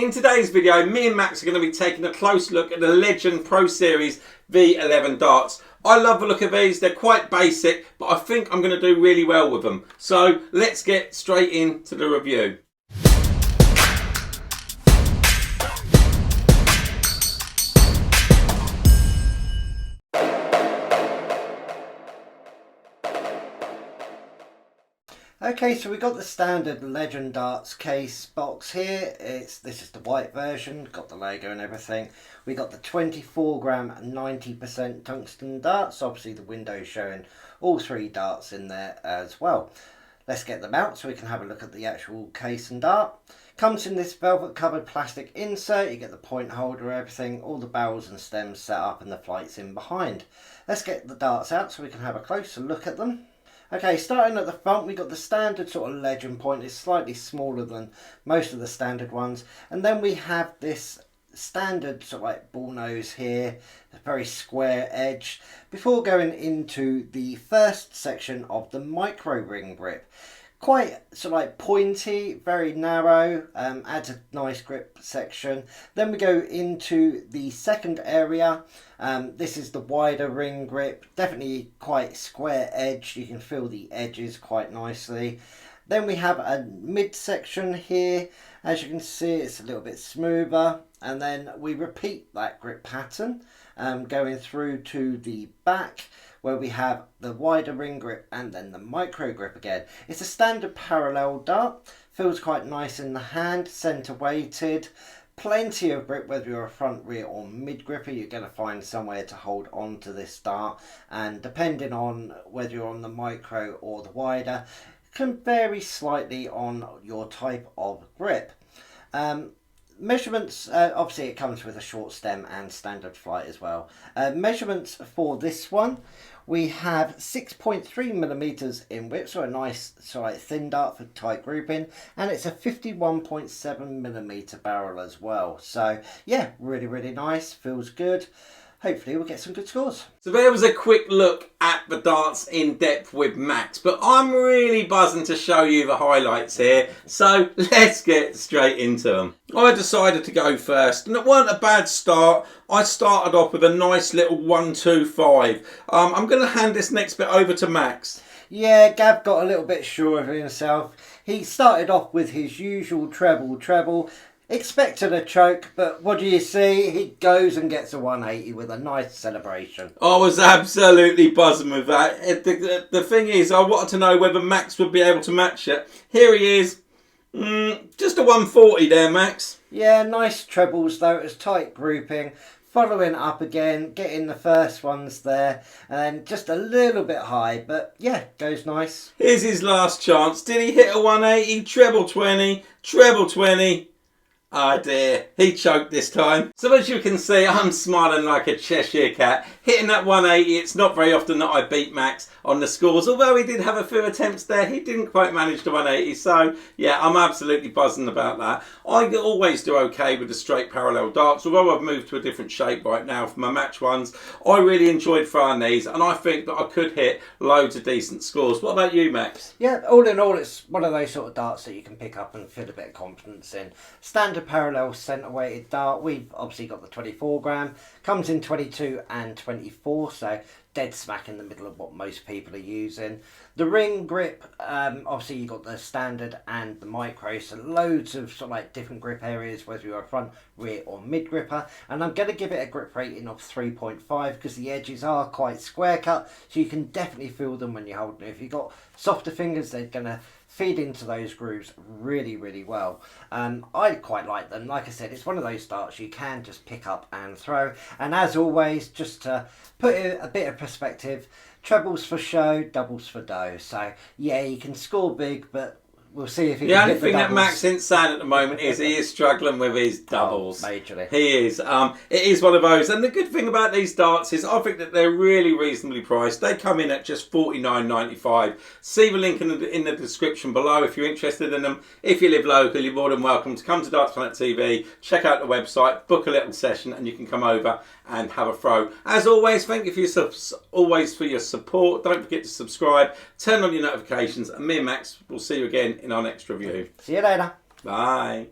In today's video, me and Max are going to be taking a close look at the Legend Pro Series V11 darts. I love the look of these, they're quite basic, but I think I'm going to do really well with them. So let's get straight into the review. Okay, so we got the standard Legend darts case box here. This is the white version, got the logo and everything. We got the 24 gram 90% tungsten darts, obviously the window showing all three darts in there as well. Let's get them out so we can have a look at the actual case and dart. Comes in this velvet covered plastic insert, you get the point holder, everything, all the barrels and stems set up and the flights in behind. Let's get the darts out so we can have a closer look at them. Okay, starting at the front, we got the standard sort of Legend point. It's slightly smaller than most of the standard ones. And then we have this standard sort of like ball nose here, a very square edge. Before going into the first section of the micro ring grip. Quite sort of like pointy, very narrow, adds a nice grip section. Then we go into the second area. This is the wider ring grip, definitely quite square edge. You can feel the edges quite nicely. Then we have a mid section here. As you can see, it's a little bit smoother. And then we repeat that grip pattern, going through to the back, where we have the wider ring grip and then the micro grip again. It's a standard parallel dart, feels quite nice in the hand, centre weighted, plenty of grip whether you're a front, rear or mid gripper. You're going to find somewhere to hold on to this dart, and depending on whether you're on the micro or the wider, can vary slightly on your type of grip. Measurements, obviously it comes with a short stem and standard flight as well. Measurements for this one, we have 6.3 millimeters in width, so a nice sort of thin dart for tight grouping, and it's a 51.7 millimeter barrel as well. So yeah, really nice, feels good. Hopefully we'll get some good scores. So there was a quick look at the darts in depth with Max, but I'm really buzzing to show you the highlights here. So let's get straight into them. I decided to go first, and it weren't a bad start. I started off with a nice little 1-2-5. I'm going to hand this next bit over to Max. Yeah, Gav got a little bit sure of himself. He started off with his usual treble. Expected a choke, but what do you see? He goes and gets a 180 with a nice celebration. I was absolutely buzzing with that. The thing is, I wanted to know whether Max would be able to match it. Here he is. Just a 140 there, Max. Yeah, nice trebles though. It was tight grouping. Following up again, getting the first ones there, and just a little bit high, but yeah, goes nice. Here's his last chance. Did he hit a 180? Treble 20, treble 20. Oh dear, he choked this time. So as you can see, I'm smiling like a Cheshire cat. Hitting that 180, it's not very often that I beat Max on the scores. Although he did have a few attempts there, he didn't quite manage the 180. So yeah, I'm absolutely buzzing about that. I always do okay with the straight parallel darts. Although I've moved to a different shape right now for my match ones, I really enjoyed throwing these, and I think that I could hit loads of decent scores. What about you, Max? Yeah, all in all, it's one of those sort of darts that you can pick up and feel a bit of confidence in. Standard parallel centre weighted dart. We've obviously got the 24 gram, comes in 22 and 24, so dead smack in the middle of what most people are using. The ring grip, obviously you got the standard and the micro, so loads of sort of like different grip areas, whether you're a front, rear or mid gripper. And I'm going to give it a grip rating of 3.5 because the edges are quite square cut, so you can definitely feel them when you're holding it. If you've got softer fingers, they're going to feed into those grooves really well. I quite like them. Like I said, it's one of those darts you can just pick up and throw. And as always, just to put it a bit of perspective, trebles for show, doubles for dough. So yeah, you can score big, but we'll see if he can The only hit thing the that Max isn't saying at the moment is he is struggling with his doubles. Oh, majorly. He is. It is one of those. And the good thing about these darts is I think that they're really reasonably priced. They come in at just $49.95. See the link in the description below if you're interested in them. If you live local, you're more than welcome to come to Darts Planet TV, check out the website, book a little session, and you can come over and have a throw. As always, thank you for your support. Don't forget to subscribe, turn on your notifications, and me and Max will see you again in our next review. See you later. Bye.